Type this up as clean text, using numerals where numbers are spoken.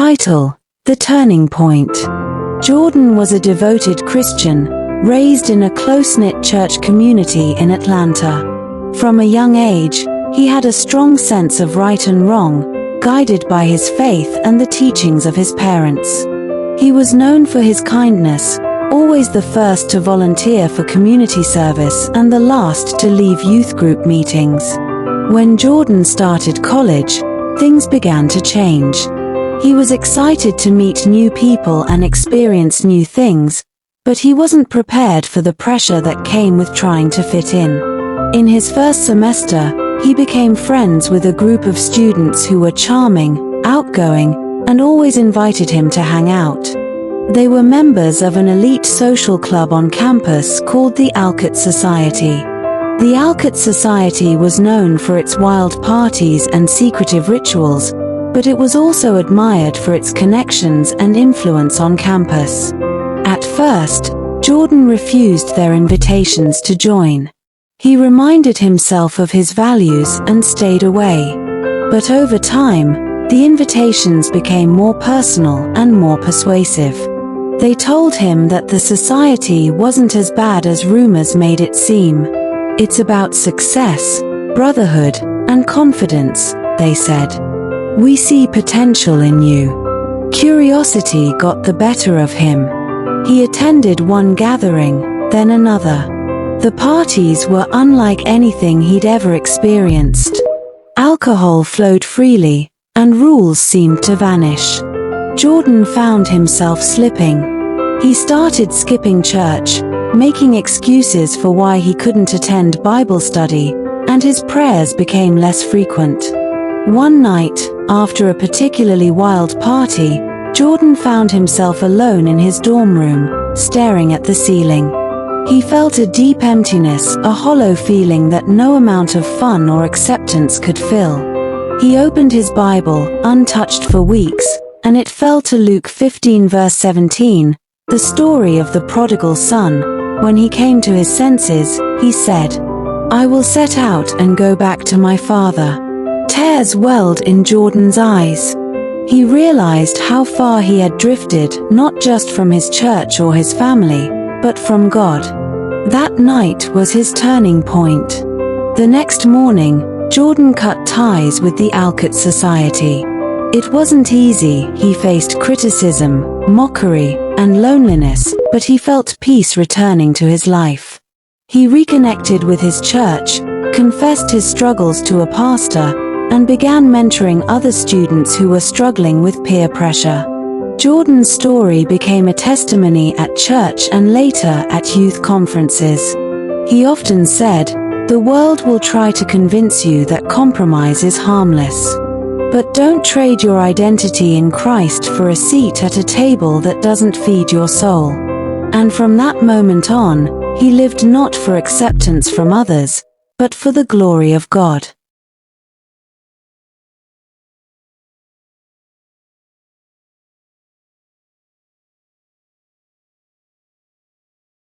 Title: The Turning Point. Jordan was a devoted Christian, raised in a close-knit church community in Atlanta. From a young age, he had a strong sense of right and wrong, guided by his faith and the teachings of his parents. He was known for his kindness, always the first to volunteer for community service and the last to leave youth group meetings. When Jordan started college, things began to change. He was excited to meet new people and experience new things, but he wasn't prepared for the pressure that came with trying to fit in. In his first semester, he became friends with a group of students who were charming, outgoing, and always invited him to hang out. They were members of an elite social club on campus called the Alcott Society. The Alcott Society was known for its wild parties and secretive rituals, but it was also admired for its connections and influence on campus. At first, Jordan refused their invitations to join. He reminded himself of his values and stayed away. But over time, the invitations became more personal and more persuasive. They told him that the society wasn't as bad as rumors made it seem. It's about success, brotherhood, and confidence, they said. We see potential in you. Curiosity got the better of him. He attended one gathering, then another. The parties were unlike anything he'd ever experienced. Alcohol flowed freely, and rules seemed to vanish. Jordan found himself slipping. He started skipping church, making excuses for why he couldn't attend Bible study, and his prayers became less frequent. One night, after a particularly wild party, Jordan found himself alone in his dorm room, staring at the ceiling. He felt a deep emptiness, a hollow feeling that no amount of fun or acceptance could fill. He opened his Bible, untouched for weeks, and it fell to Luke 15 verse 17, the story of the prodigal son. When he came to his senses, he said, "I will set out and go back to my father." Tears welled in Jordan's eyes. He realized how far he had drifted, not just from his church or his family, but from God. That night was his turning point. The next morning, Jordan cut ties with the Alcott Society. It wasn't easy. He faced criticism, mockery, and loneliness, but he felt peace returning to his life. He reconnected with his church, confessed his struggles to a pastor, and began mentoring other students who were struggling with peer pressure. Jordan's story became a testimony at church and later at youth conferences. He often said, "The world will try to convince you that compromise is harmless. But don't trade your identity in Christ for a seat at a table that doesn't feed your soul." And from that moment on, he lived not for acceptance from others, but for the glory of God.